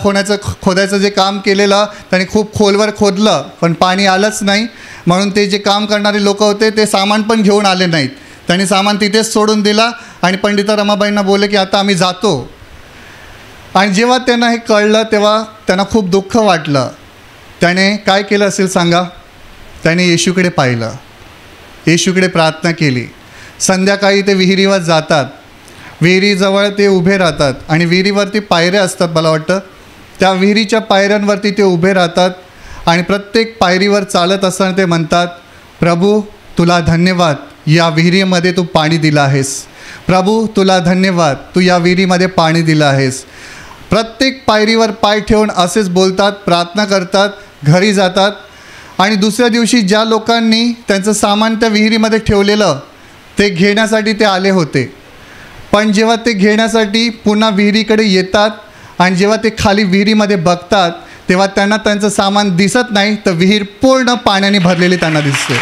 S1: खोदायचं जे काम केलेलं त्यांनी खूप खोलवर खोदलं पण पाणी आलंच नाही, म्हणून ते जे काम करणारे लोक होते ते सामान पण घेऊन आले नाहीत. त्यांनी सामान तिथेच सोडून दिला आणि पंडिता रमाबाईंना बोलले की आता आम्ही जातो. आणि जेव्हा त्यांना हे कळलं तेव्हा त्यांना खूप दुःख वाटलं. त्याने काय केलं असेल सांगा? त्याने येशूकडे पाहिलं, येशूकडे प्रार्थना केली. संध्याकाळी ते विहिरीवर जातात, विहिरीजवळ ते उभे राहतात आणि विहिरीवरती पायऱ्या असतात मला वाटतं, त्या विहिरीच्या पायऱ्यांवरती ते उभे राहतात आणि प्रत्येक पायरीवर चालत असताना ते म्हणतात, प्रभू तुला धन्यवाद, या विहिरीमध्ये तू पाणी दिलं आहेस. प्रभू तुला धन्यवाद, तू या विहिरीमध्ये पाणी दिलं आहेस. प्रत्येक पायरीवर पाय ठेवून असेच बोलतात, प्रार्थना करतात, घरी जातात. आणि दुसऱ्या दिवशी ज्या लोकांनी त्यांचं सामान त्या विहिरीमध्ये ठेवलेलं ते घेण्यासाठी ते आले होते, पण जेव्हा ते घेण्यासाठी पुन्हा विहिरीकडे येतात आणि जेव्हा ते खाली विहिरीमध्ये बघतात तेव्हा त्यांना त्यांचं सामान दिसत नाही, तर विहीर पूर्ण पाण्याने भरलेली त्यांना दिसते.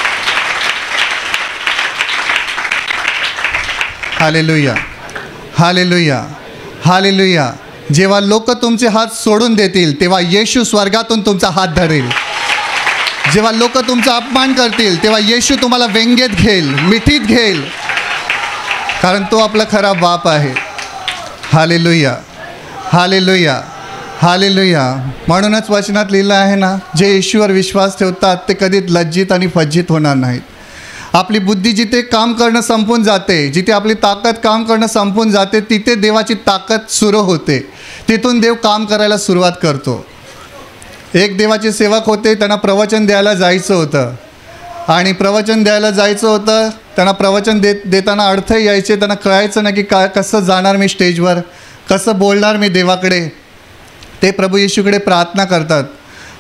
S1: Hallelujah, hallelujah, hallelujah. जेव्हा लोक तुमचे हात सोडून देतील तेव्हा येशू स्वर्गातून तुमचा हात धरेल. जेव्हा लोक तुमचा अपमान करतील तेव्हा येशू तुम्हाला व्यंगेत घेईल, मिठीत घेईल, कारण तो आपला खरा बाप आहे. Hallelujah, hallelujah, hallelujah. म्हणूनच वचनात लिहिलं आहे ना, जे येशूवर विश्वास ठेवतात ते कधीच लज्जित आणि फज्जित होणार नाहीत. आपली बुद्धी जिथे काम करणं संपून जाते, जिथे आपली ताकद काम करणं संपून जाते, तिथे देवाची ताकद सुरू होते. तिथून देव काम करायला सुरुवात करतो. एक देवाचे सेवक होते, त्यांना प्रवचन द्यायला जायचं होतं आणि प्रवचन द्यायला जायचं होतं. त्यांना प्रवचन देताना अडथळे यायचे, त्यांना कळायचं नाही की कसं जाणार मी स्टेजवर, कसं बोलणार मी देवाकडे. ते प्रभू येशूकडे प्रार्थना करतात,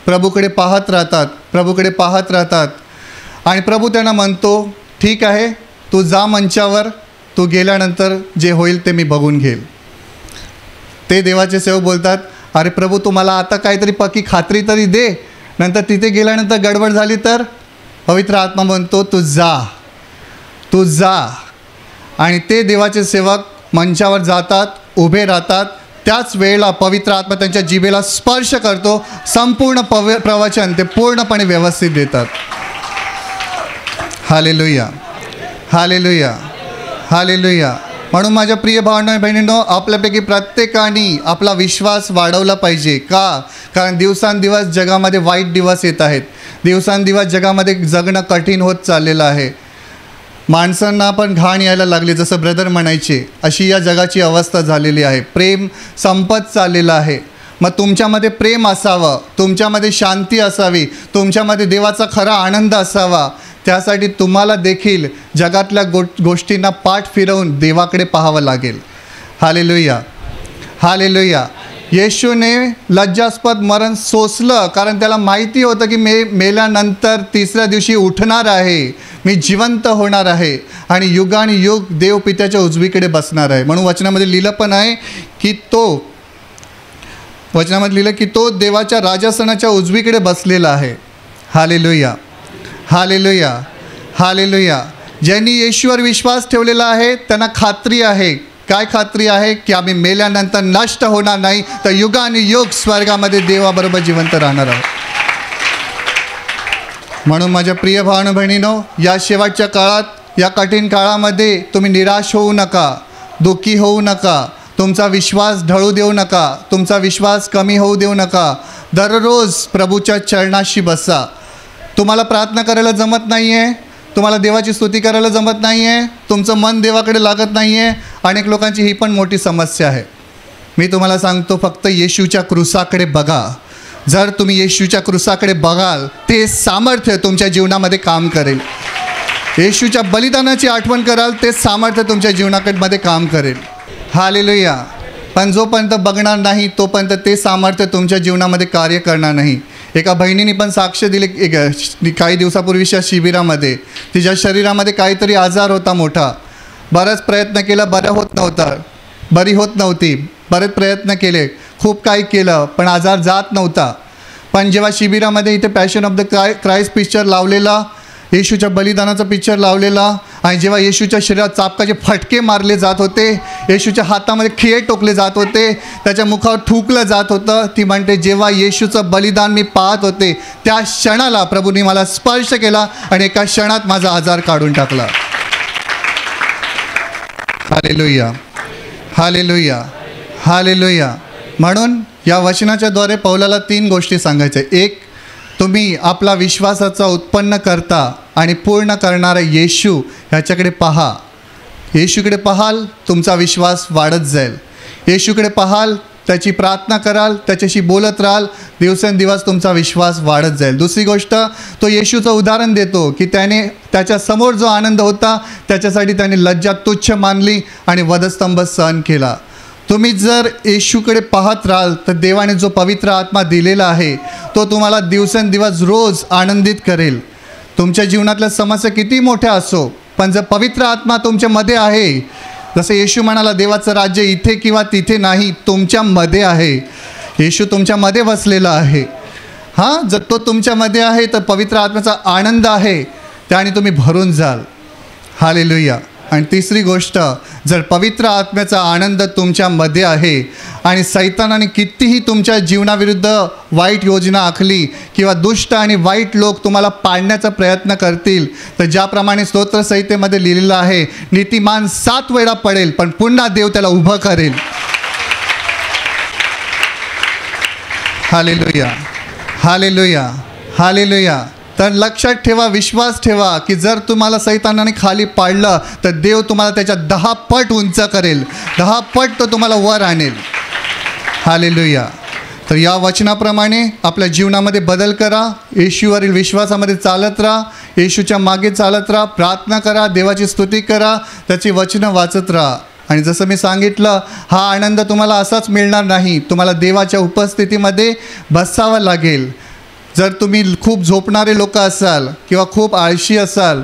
S1: प्रभूकडे पाहत राहतात, प्रभूकडे पाहत राहतात आणि प्रभू त्यांना म्हणतो, ठीक आहे तू जा मंचावर, तू गेल्यानंतर जे होईल ते मी बघून घेईल. ते देवाचे सेवक बोलतात, अरे प्रभू तुम्हाला आता काहीतरी पक्की खात्री तरी दे, नंतर तिथे गेल्यानंतर गडबड झाली तर? पवित्र आत्मा म्हणतो तू जा, तू जा. आणि ते देवाचे सेवक मंचावर जातात, उभे राहतात. त्याच वेळेला पवित्र आत्मा त्यांच्या जिभेला स्पर्श करतो, संपूर्ण प्रवचन ते पूर्णपणे व्यवस्थित देतात. Hallelujah, hallelujah, hallelujah. म्हणून माझ्या प्रिय भावांनो बहिणींनो, आपल्यापैकी प्रत्येकाने आपला विश्वास वाढवला पाहिजे. का? कारण दिवसांदिवस जगामध्ये वाईट दिवस येत आहेत. दिवसांदिवस जगामध्ये जगणं कठीण होत चाललेलं आहे. माणसांना पण घाण यायला लागली, जसं ब्रदर म्हणायचे, अशी या जगाची अवस्था झालेली आहे. प्रेम संपत चाललेलं आहे. मग तुमच्यामध्ये प्रेम असावं, तुमच्यामध्ये शांती असावी, तुमच्यामध्ये देवाचा खरा आनंद असावा. त्यासाठी तुम्हाला देखील जगातल्या गोष्टींना पाठ फिरवून देवाकडे पाहावं लागेल. Hallelujah, hallelujah. येशूने लज्जास्पद मरण सोसलं, कारण त्याला माहिती होतं की मेल्यानंतर तिसऱ्या दिवशी उठणार आहे, मी जिवंत होणार आहे आणि युगानुयुग देव पित्याच्या उजवीकडे बसणार आहे. म्हणून वचनामध्ये लिहिलं पण आहे की तो देवाच्या राजासनाच्या उजवीकडे बसलेला आहे. Hallelujah, hallelujah, hallelujah. ज्यांनी येशूवर विश्वास ठेवलेला आहे त्यांना खात्री आहे. काय खात्री आहे? की आम्ही मेल्यानंतर नष्ट होणार नाही, तर युगानुयुग स्वर्गामध्ये देवाबरोबर जिवंत राहणार आहोत. म्हणून माझ्या प्रिय भावांनो बहिणींनो, या शेवटच्या काळात, या कठीण काळामध्ये तुम्ही निराश होऊ नका, दुःखी होऊ नका, तुमचा विश्वास ढळू देऊ नका, तुमचा विश्वास कमी होऊ देऊ नका. दररोज प्रभूच्या चरणाशी बसा. तुम्हाला प्रार्थना करायला जमत नाही आहे, तुम्हाला देवाची स्तुती करायला जमत नाही आहे, तुमचं मन देवाकडे लागत नाही आहे. अनेक लोकांची ही पण मोठी समस्या आहे. मी तुम्हाला सांगतो, फक्त येशूच्या क्रूसाकडे बघा. जर तुम्ही येशूच्या क्रूसाकडे बघाल, ते सामर्थ्य तुमच्या जीवनामध्ये काम करेल. येशूच्या बलिदानाची आठवण कराल, ते सामर्थ्य तुमच्या जीवनामध्ये काम करेल. हालेलुया. पण जोपर्यंत बघणार नाही तोपर्यंत ते सामर्थ्य तुमच्या जीवनामध्ये कार्य करणार नाही. एका बहिणीने पण साक्ष दिले काही दिवसापूर्वीच्या शिबिरामध्ये. तिच्या शरीरामध्ये काहीतरी आजार होता मोठा. बराच प्रयत्न केला, बरी होत नव्हती. बरेच प्रयत्न केले, खूप काही केलं, पण आजार जात नव्हता. पण जेव्हा शिबिरामध्ये इथे passion of the Christ picture लावलेला, येशूच्या बलिदानाचा पिक्चर लावलेला, आणि जेव्हा येशूच्या शरीरात चापकाचे फटके मारले जात होते, येशूच्या हातामध्ये खिळे टोकले जात होते, त्याच्या मुखावर थुंकलं जात होतं, ती म्हणते जेव्हा येशूचं बलिदान मी पाहत होते त्या क्षणाला प्रभूंनी मला स्पर्श केला आणि एका क्षणात माझा आजार काढून टाकला. Hallelujah, hallelujah, hallelujah. म्हणून या वचनाच्याद्वारे पौलाला 3 गोष्टी सांगायच्या. एक, तुम्ही आपला विश्वासाचा उत्पन्न करता आणि पूर्ण करणारा येशू ह्याच्याकडे पहा. येशूकडे पाहाल, तुमचा विश्वास वाढत जाईल. येशूकडे पाहाल, त्याची प्रार्थना कराल, त्याच्याशी बोलत राहाल, दिवसेंदिवस तुमचा विश्वास वाढत जाईल. दुसरी गोष्ट, तो येशूचं उदाहरण देतो की त्याने त्याच्यासमोर जो आनंद होता त्याच्यासाठी त्याने लज्जा तुच्छ मानली आणि वधस्तंभ सहन केला. तुम्ही जर येशूकडे पाहत राहाल तर देवाने जो पवित्र आत्मा दिलेला आहे तो तुम्हाला दिवसेंदिवस रोज आनंदित करेल. तुमच्या जीवनातल्या समस्या किती मोठ्या असो, पण जर पवित्र आत्मा तुमच्यामध्ये आहे, जसं येशू म्हणाला देवाचं राज्य इथे किंवा तिथे नाही, तुमच्यामध्ये आहे. येशू तुमच्यामध्ये बसलेला आहे. जर तो तुमच्यामध्ये आहे तर पवित्र आत्म्याचा आनंद आहे, त्याने तुम्ही भरून जाल. हालेलुया. आणि तिसरी गोष्ट, जर पवित्र आत्म्याचा आनंद तुमच्यामध्ये आहे आणि सैतानाने कितीही तुमच्या जीवनाविरुद्ध वाईट योजना आखली किंवा दुष्ट आणि वाईट लोक तुम्हाला पाडण्याचा प्रयत्न करतील, तर ज्याप्रमाणे स्तोत्रसंहितेमध्ये लिहिलेलं आहे, नीतिमान 7 वेळा पडेल पण पुन्हा देव त्याला उभं करेल. Hallelujah, hallelujah, hallelujah. तर लक्षात ठेवा, विश्वास ठेवा की जर तुम्हाला सैतानाने खाली पाडलं तर देव तुम्हाला त्याच्या 10 पट उंच करेल, 10 पट तो तुम्हाला वर आणेल. हालेलुया. तर या वचनाप्रमाणे आपल्या जीवनामध्ये बदल करा. येशूवरील विश्वासामध्ये चालत राहा, येशूच्या मागे चालत राहा, प्रार्थना करा, देवाची स्तुती करा, त्याची वचनं वाचत राहा. आणि जसं मी सांगितलं, हा आनंद तुम्हाला असाच मिळणार नाही, तुम्हाला देवाच्या उपस्थितीमध्ये बसावं लागेल. जर तुम्ही खूप झोपणारे लोक असाल किंवा खूप आळशी असाल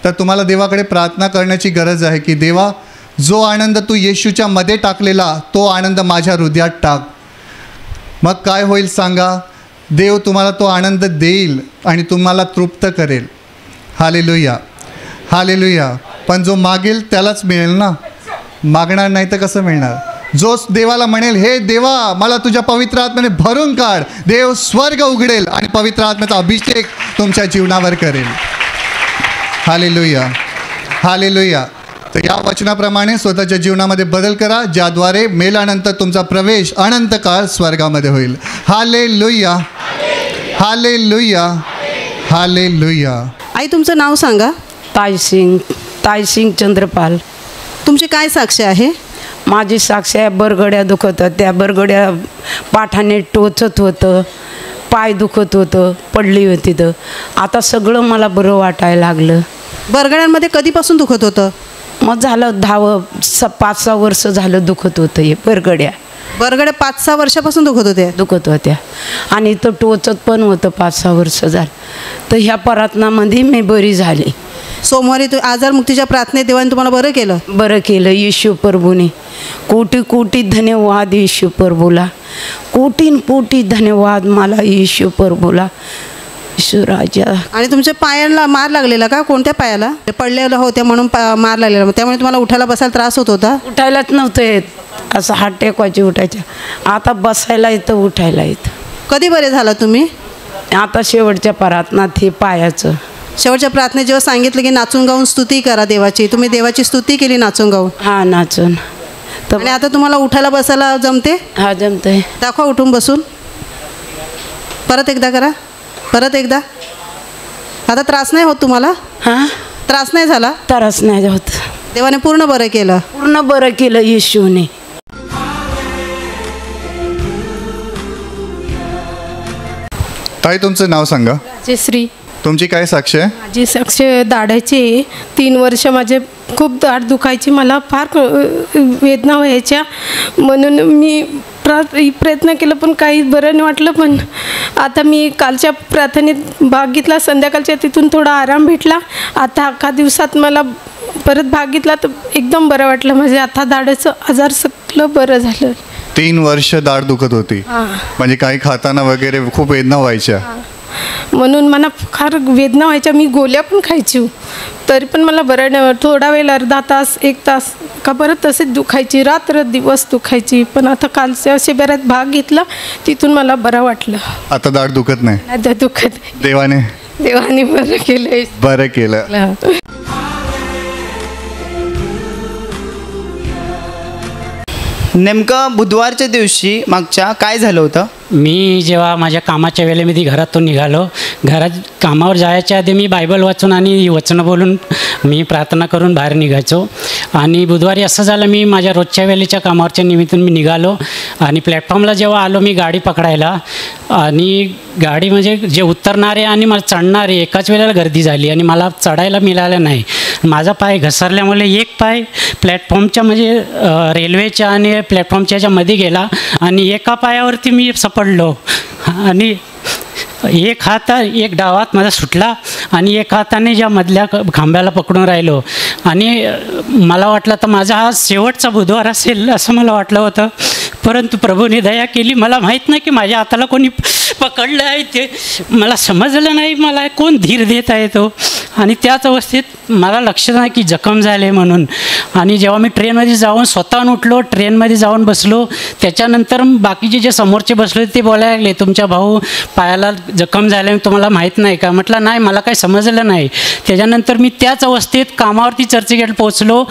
S1: तर तुम्हाला देवाकडे प्रार्थना करण्याची गरज आहे की देवा, जो आनंद तू येशूच्या मध्ये टाकलेला तो आनंद माझ्या हृदयात टाक. मग काय होईल सांगा? देव तुम्हाला तो आनंद देईल आणि तुम्हाला तृप्त करेल. Hallelujah, hallelujah. पण जो मागेल त्यालाच मिळेल ना, मागणार नाही तर कसं मिळणार? जो देवाला म्हणेल, हे देवा मला तुझ्या पवित्र आत्म्याने भरून काढ, देव स्वर्ग उघडेल आणि पवित्र आत्म्याचा अभिषेक तुमच्या जीवनावर करेल. Hallelujah, hallelujah. तर या वचनाप्रमाणे स्वतःच्या जीवनामध्ये बदल करा, ज्याद्वारे मेल्यानंतर तुमचा प्रवेश अनंत काळ स्वर्गामध्ये होईल. Hallelujah, hallelujah, hallelujah.
S2: आई, तुमचं नाव सांगा.
S3: ताईसिंग चंद्रपाल.
S2: तुमची काय साक्ष आहे?
S3: माझी साक्ष आहे, बरगड्या दुखत त्या बरगड्या पाठाने टोचत होतं, पाय दुखत होतं, पडली होती. तर आता सगळं मला बरं वाटायला लागलं.
S2: बरगड्यांमध्ये कधीपासून दुखत होतं?
S3: मग झालं 5-6 वर्ष झालं दुखत होतं. हे बरगड्या
S2: 5-6 वर्षापासून दुखत होत्या
S3: आणि तो टोचत पण होतं. 5-6 वर्ष झालं. तर ह्या प्रार्थनामध्ये मी बरी झाली.
S2: सोमवारी आजार मुक्तीच्या प्रार्थनेत देवाने तुम्हाला बरं केलं. येशू प्रभूने कोटी कोटी धन्यवाद. येशू प्रभूला कोटी धन्यवाद. मला येशू प्रभूला, येशू राजा. आणि तुमच्या पायाला मार लागलेला का? कोणत्या पायाला? पडलेला होत्या म्हणून मार लागलेला, त्यामुळे तुम्हाला उठायला बसायला त्रास होत होता?
S3: उठायलाच नव्हतं येत, असं हात टेकवायचे उठायच्या. आता बसायला येतं, उठायला येतं.
S2: कधी बरे झाला तुम्ही?
S3: आता शेवटच्या प्रार्थनात हे पायाचं.
S2: शेवटच्या प्रार्थनेत जेव्हा सांगितलं की नाचून गाऊन स्तुती करा देवाची, तुम्ही देवाची स्तुती केली नाचून गाऊन?
S3: हां, नाचून.
S2: तर आणि आता तुम्हाला उठायला बसायला जमते?
S3: हा, जमते.
S2: दाखवा उठून बसून. परत एकदा करा, परत एकदा. आता त्रास नाही होत तुम्हाला?
S3: हां,
S2: त्रास नाही झाला?
S3: त्रास नाही होत.
S2: देवाने पूर्ण बरं केलं.
S3: पूर्ण बरं केलं येशूने.
S1: ताई, तुमचं नाव सांगा.
S4: राजेश्री.
S1: तुमची काय साक्ष आहे?
S4: माझी साक्ष दाढाची. 3 वर्ष माझे खूप दाढ दुखायची, मला फार वेदना व्हायच्या, म्हणून मी प्रयत्न केलं पण काही बरं नाही वाटलं. पण आता मी कालच्या प्रार्थनेत भाग घेतला, संध्याकाळच्या तिथून थोडा आराम भेटला. आता अख्खा दिवसात मला परत भाग घेतला तर एकदम बरं वाटलं. म्हणजे आता दाढेचं आजार सगळं बरं झालं.
S1: 3 वर्ष दाढ दुखत होती, म्हणजे काही खाताना वगैरे खूप वेदना व्हायच्या.
S4: म्हणून मला फार वेदना व्हायच्या. मी गोळ्या पण खायची तरी पण मला बरं नाही. थोडा वेळ, अर्धा तास, 1 तास का परत तसेच दुखायची, रात्र दिवस दुखायची. पण आता कालच्या शिबिरात भाग घेतला तिथून मला बरं वाटलं.
S1: आता दाढ दुखत नाही.
S4: आता दुखत देवाने बरं केलं.
S5: नेमकं बुधवारच्या दिवशी मागच्या काय झालं होतं?
S6: मी जेव्हा माझ्या कामाच्या वेळेमध्ये घरातून निघालो, कामावर जायच्या आधी मी बायबल वाचून आणि वचनं बोलून मी प्रार्थना करून बाहेर निघायचो. आणि बुधवारी असं झालं, मी माझ्या रोजच्या वेळेच्या कामावरच्या निमित्तानं मी निघालो आणि प्लॅटफॉर्मला जेव्हा आलो मी गाडी पकडायला, आणि गाडी म्हणजे जे उतरणारे आणि मला चढणारे एकाच वेळेला गर्दी झाली आणि मला चढायला मिळालं नाही. माझा पाय घसरल्यामुळे एक पाय प्लॅटफॉर्मच्या म्हणजे रेल्वेच्या आणि प्लॅटफॉर्मच्या ह्याच्यामध्ये गेला आणि एका पायावरती मी पडलो. आणि एक डावा हात माझा सुटला आणि एक हाताने ज्या मधल्या खांब्याला पकडून राहिलो. आणि मला वाटलं तर माझा हा शेवटचा बुधवार असेल असं मला वाटलं होतं. परंतु प्रभूने दया केली. मला माहीत नाही की माझ्या हाताला कोणी पकडलं आहे, ते मला समजलं नाही. मला कोण धीर देत आहे तो. आणि त्याच अवस्थेत मला लक्ष नाही की जखम झाले म्हणून. आणि जेव्हा मी ट्रेनमध्ये जाऊन स्वतःहून उठलो, ट्रेनमध्ये जाऊन बसलो, त्याच्यानंतर बाकीचे जे समोरचे बसले ते बोलायला लागले, तुमच्या भाऊ पायाला जखम झाले तुम्हाला माहीत नाही का? म्हटलं नाही, मला काही समजलं नाही. त्याच्यानंतर मी त्याच अवस्थेत कामावरती चर्चगेट पोचलो.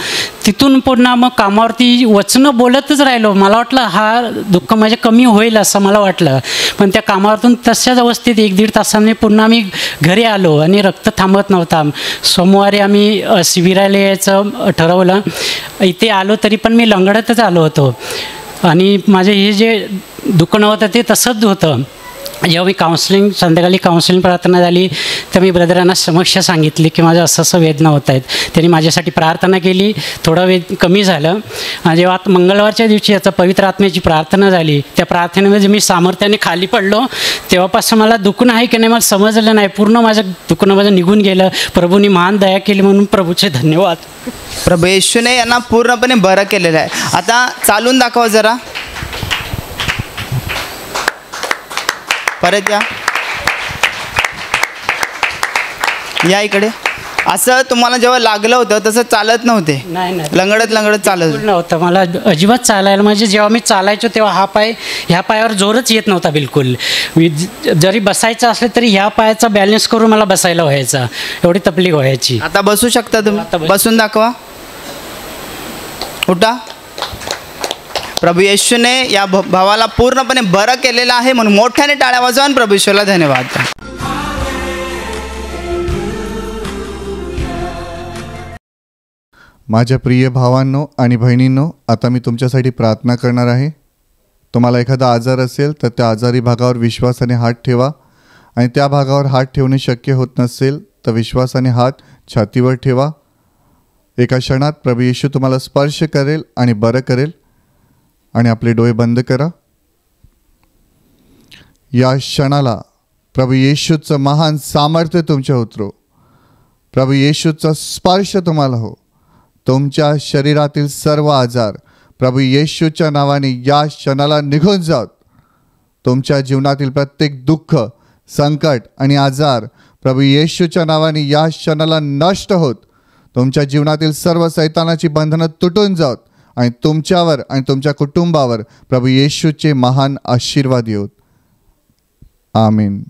S6: तिथून पुन्हा मग कामावरती वचनं बोलतच राहिलो. मला वाटलं हा दुःख माझे कमी होईल असं मला वाटलं. पण त्या कामावरतून तशाच अवस्थेत 1-1.5 तासांनी पुन्हा मी घरी आलो आणि रक्त थांबत नव्हता. सोमवारी आम्ही शिबिराला यायचं ठरवलं. इथे आलो तरी पण मी लंगडतच आलो होतो आणि माझे हे जे दुखणं होतं ते तसंच होतं. जेव्हा मी संध्याकाळी काउन्सिलिंग प्रार्थना झाली तर मी ब्रदरांना समक्ष सांगितली की माझं असं वेदना होत आहेत. त्यांनी माझ्यासाठी प्रार्थना केली, थोडं कमी झालं. जेव्हा मंगळवारच्या दिवशी याचा पवित्र आत्म्याची प्रार्थना झाली, त्या प्रार्थनेमध्ये मी सामर्थ्याने खाली पडलो. तेव्हापासून मला दुखणं आहे की नाही मला समजलं नाही. पूर्ण माझं दुखणं माझं निघून गेलं. प्रभूंनी महान दया केली म्हणून प्रभूचे धन्यवाद.
S5: प्रभू येशूने यांना पूर्णपणे बरं केलेलं आहे. आता चालून दाखवा जरा. परत या इकडे. असं तुम्हाला जेव्हा लागलं होतं तसं चालत नव्हते?
S6: नाही,
S5: लंगडत चालत
S6: नव्हतं. मला अजिबात चालायला, म्हणजे जेव्हा मी चालायचो तेव्हा ह्या पायावर जोरच येत नव्हता बिलकुल. जरी बसायचं असलं तरी ह्या पायाचा बॅलन्स करून मला बसायला व्हायचा, एवढी तकलीफ व्हायची.
S5: आता बसू शकता तुम्ही? बसून दाखवा. उठा. प्रभू येशूने या भावाला पूर्णपणे बरं केलेलं आहे म्हणून मोठ्याने टाळ्या वाजवून प्रभू येशूला धन्यवाद.
S1: माझ्या प्रिय भावांनो आणि बहिणींनो, आता मी तुमच्यासाठी प्रार्थना करणार आहे. तुम्हाला एखादा आजार असेल तर त्या आजारी भागावर विश्वासाने हात ठेवा. आणि त्या भागावर हात ठेवणे शक्य होत नसेल तर विश्वासाने हात छातीवर ठेवा. एका क्षणात प्रभू येशू तुम्हाला स्पर्श करेल आणि बरं करेल. आणि आपले डोळे बंद करा. या क्षणाला प्रभू येशूचं महान सामर्थ्य तुमच्या उतरो. प्रभू येशूचा स्पर्श तुम्हाला हो. तुमच्या शरीरातील सर्व आजार प्रभू येशूच्या नावाने या क्षणाला निघून जात. तुमच्या जीवनातील प्रत्येक दुःख, संकट आणि आजार प्रभू येशूच्या नावाने या क्षणाला नष्ट होत. तुमच्या जीवनातील सर्व सैतानाची बंधनं तुटून जात आणि तुमच्यावर आणि तुमच्या कुटुंबावर प्रभू येशूचे महान आशीर्वाद येऊत. आमीन.